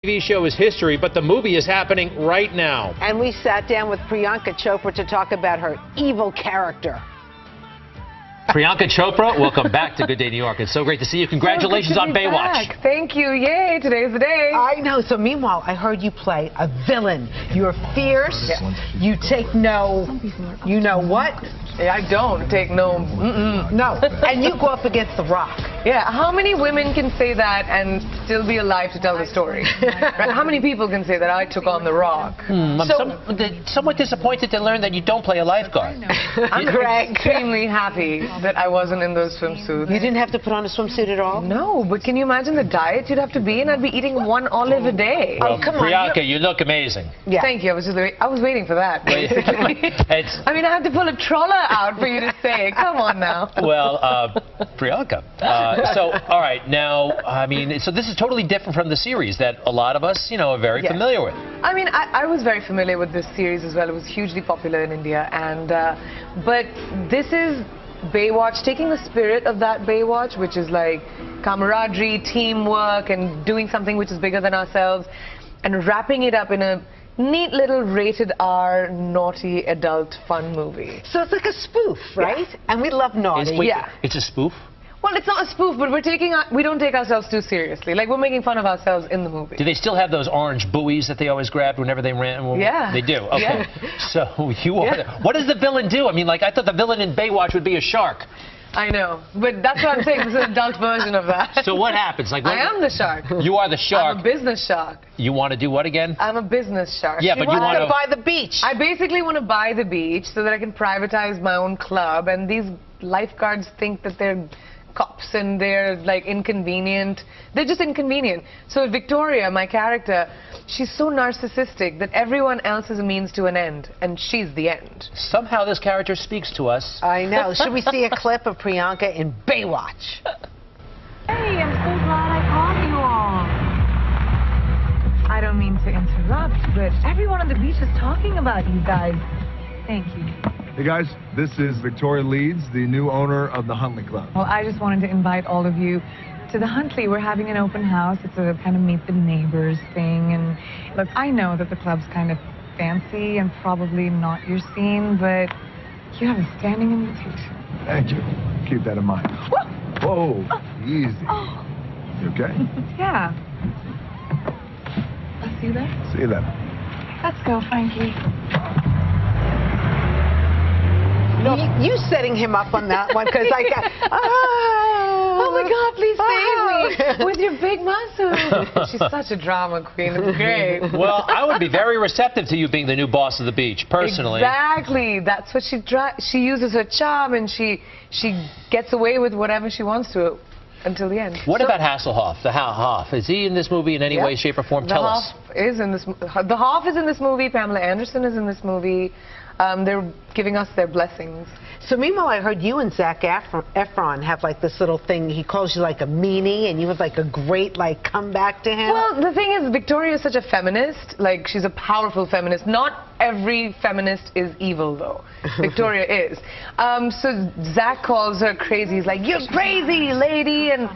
TV show is history, but the movie is happening right now. And we sat down with Priyanka Chopra to talk about her evil character. Priyanka Chopra, welcome back to Good Day New York. It's so great to see you. Congratulations on Baywatch. Back. Thank you. Yay, today's the day. I know. So meanwhile, I heard you play a villain. You're fierce. Yes. You take no, you know what? I don't take no. No. And you go up against The Rock. Yeah. How many women can say that and still be alive to tell the story? Right? How many people can say that I took on The Rock? I'm somewhat disappointed to learn that you don't play a lifeguard. I'm extremely happy that I wasn't in those swimsuits. You didn't have to put on a swimsuit at all? No, but can you imagine the diet you'd have to be in? I'd be eating 1 olive a day. Well, come on, Priyanka, you look amazing. Yeah. Thank you. I was waiting for that, basically. I mean, I had to pull a trawler out for you to say. Come on now. Well, Priyanka. So, all right, now, I mean, so this is totally different from the series that a lot of us, are very familiar with. I mean, I was very familiar with this series as well. It was hugely popular in India, and but this is Baywatch, taking the spirit of that Baywatch, which is like camaraderie, teamwork, and doing something which is bigger than ourselves, and wrapping it up in a neat little rated R, naughty, adult, fun movie. So it's like a spoof, right? Yeah. And we love naughty. It's a spoof? Well, it's not a spoof, but we don't take ourselves too seriously. Like, we're making fun of ourselves in the movie. Do they still have those orange buoys that they always grabbed whenever they ran? Yeah. They do? Okay. Yeah. So you are... What does the villain do? I mean, like, I thought the villain in Baywatch would be a shark. I know, but that's what I'm saying. This is an adult version of that. So what happens? Like, I am the shark. You are the shark. I'm a business shark. You want to do what again? I'm a business shark. Yeah, but you want to buy the beach. I basically want to buy the beach so that I can privatize my own club, and these lifeguards think that they're cops and they're like inconvenient. They're just inconvenient. So Victoria, my character, she's so narcissistic that everyone else is a means to an end, and she's the end. Somehow this character speaks to us. I know. Should we see a clip of Priyanka in Baywatch? Hey, I'm so glad I caught you all. I don't mean to interrupt, but everyone on the beach is talking about you guys. Thank you. Hey guys, this is Victoria Leeds, the new owner of the Huntley Club. Well, I just wanted to invite all of you to the Huntley. We're having an open house. It's a kind of meet the neighbors thing. And look, I know that the club's kind of fancy and probably not your scene, but you have a standing invitation. Thank you. Keep that in mind. Whoa, easy. Oh. You okay? Yeah. I'll see you there. See you then. Let's go, Frankie. No, you setting him up on that one, because I got... Oh my God, please save me with your big muscles. She's such a drama queen. It's great. Well, I would be very receptive to you being the new boss of the beach, personally. Exactly. That's what she uses her charm, and she gets away with whatever she wants to until the end. What about Hasselhoff, the Hoff? Is he in this movie in any way, shape, or form? Tell us. The Hoff is in this movie. Pamela Anderson is in this movie. They're giving us their blessings. So meanwhile, I heard you and Zac Efron have like this little thing. He calls you like a meanie, and you have like a great like comeback to him. Well, the thing is, Victoria is such a feminist. Like, she's a powerful feminist. Not every feminist is evil, though. Victoria is. So Zac calls her crazy. He's like, "You're crazy, lady," and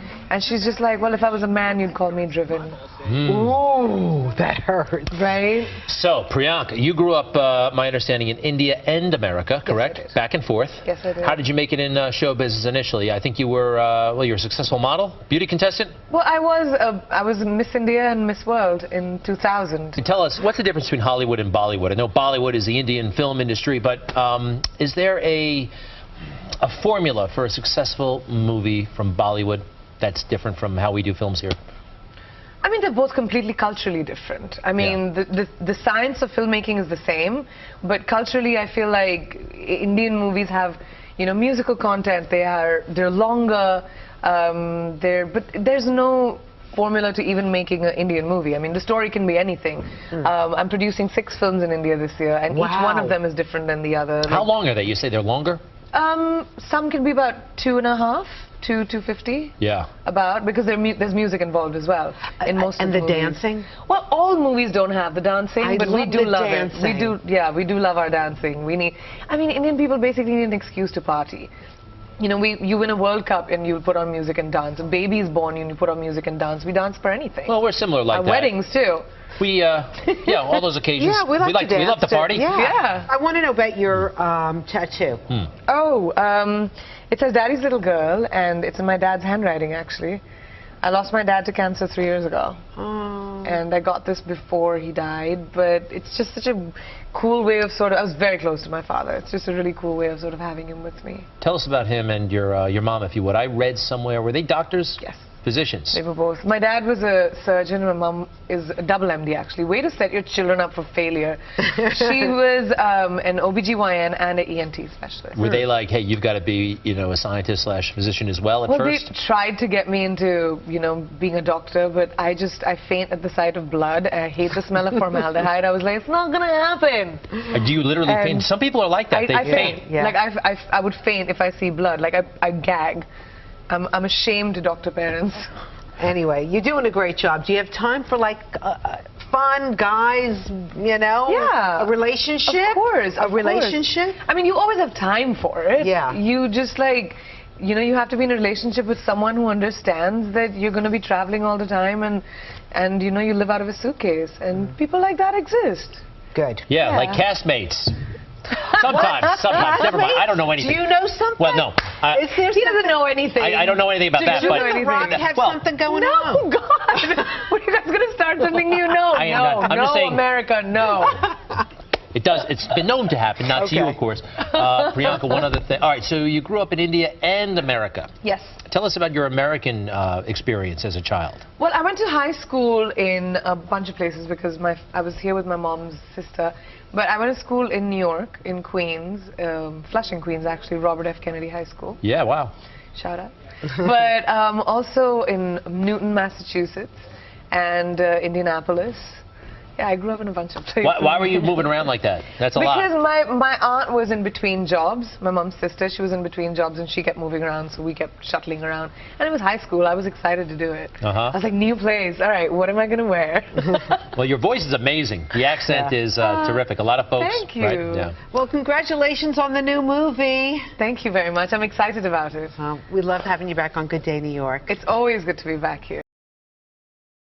she's just like, "Well, if I was a man, you'd call me driven." Ooh, that hurts. Right? So, Priyanka, you grew up, my understanding, in India and America, correct? Yes, I did. Back and forth. Yes, I did. How did you make it in show business initially? I think you were, well, you're a successful model, beauty contestant? Well, I was Miss India and Miss World in 2000. Tell us, what's the difference between Hollywood and Bollywood? I know Bollywood is the Indian film industry, but is there a formula for a successful movie from Bollywood that's different from how we do films here? I mean, they're both completely culturally different. I mean, the science of filmmaking is the same, but culturally, I feel like Indian movies have, musical content. They're longer. But there's no formula to even making an Indian movie. I mean, the story can be anything. I'm producing 6 films in India this year, and each one of them is different than the other. How long are they? You say they're longer? Some can be about 2.5. 250. Yeah. About, because there's music involved as well in most of the movies. And the dancing? Well, all movies don't have the dancing, but we do love it. We do love our dancing. I mean, Indian people basically need an excuse to party. you know, you win a World Cup and you put on music and dance. A baby is born and you put on music and dance. We dance for anything. Well, we're similar like Our that. weddings too. We, yeah, all those occasions. Yeah, we like to dance. We love to party. Yeah. I want to know about your tattoo. Oh, it says Daddy's Little Girl, and it's in my dad's handwriting, actually. I lost my dad to cancer 3 years ago. Oh. And I got this before he died, but it's just such a cool way of sort of, I was very close to my father. It's just a really cool way of sort of having him with me. Tell us about him and your mom, if you would. I read somewhere, were they doctors? Yes. Physicians? They were both. My dad was a surgeon, and my mom is a double MD, actually. Way to set your children up for failure. She was an OBGYN and an ENT specialist. Were they like, hey, you've got to be, you know, a scientist / physician as well at Well, first? they tried to get me into, you know, being a doctor, but I faint at the sight of blood. I hate the smell of formaldehyde. I was like, it's not going to happen. Do you literally faint? Some people are like that. They I faint. Yeah. Like, I would faint if I see blood. Like, I gag. I'm ashamed, doctor parents. Anyway, you're doing a great job. Do you have time for like fun, guys, you know? Yeah. A relationship? Of course. A relationship? I mean, you always have time for it. Yeah. You just like, you know, you have to be in a relationship with someone who understands that you're going to be traveling all the time and you know, you live out of a suitcase. And people like that exist. Good. Yeah, Yeah. like castmates. Sometimes. Never mind. I don't know anything. Do you know something? Well, no. Is there He doesn't know anything. I don't know anything about that. you But know anything? Rock have Well, something going No, on? God. What, are you guys going to start something new? No, I am not. I'm no, just saying- America, no. it does. It's been known to happen, not to you, Okay. of course. Priyanka, one other thing. All right, so you grew up in India and America. Yes. Tell us about your American experience as a child. Well, I went to high school in a bunch of places because I was here with my mom's sister. But I went to school in New York, in Queens, Flushing, Queens, actually, Robert F. Kennedy High School. Yeah, wow. Shout out. But also in Newton, Massachusetts, and Indianapolis. Yeah, I grew up in a bunch of places. Why were you moving around like that? That's a Because lot. my aunt was in between jobs. My mom's sister, she was in between jobs, and she kept moving around, so we kept shuttling around. And it was high school. I was excited to do it. I was like, new place. All right, what am I going to wear? Well, your voice is amazing. The accent is terrific. A lot of folks. Thank you. Right? Yeah. Well, congratulations on the new movie. Thank you very much. I'm excited about it. We love having you back on Good Day New York. It's always good to be back here.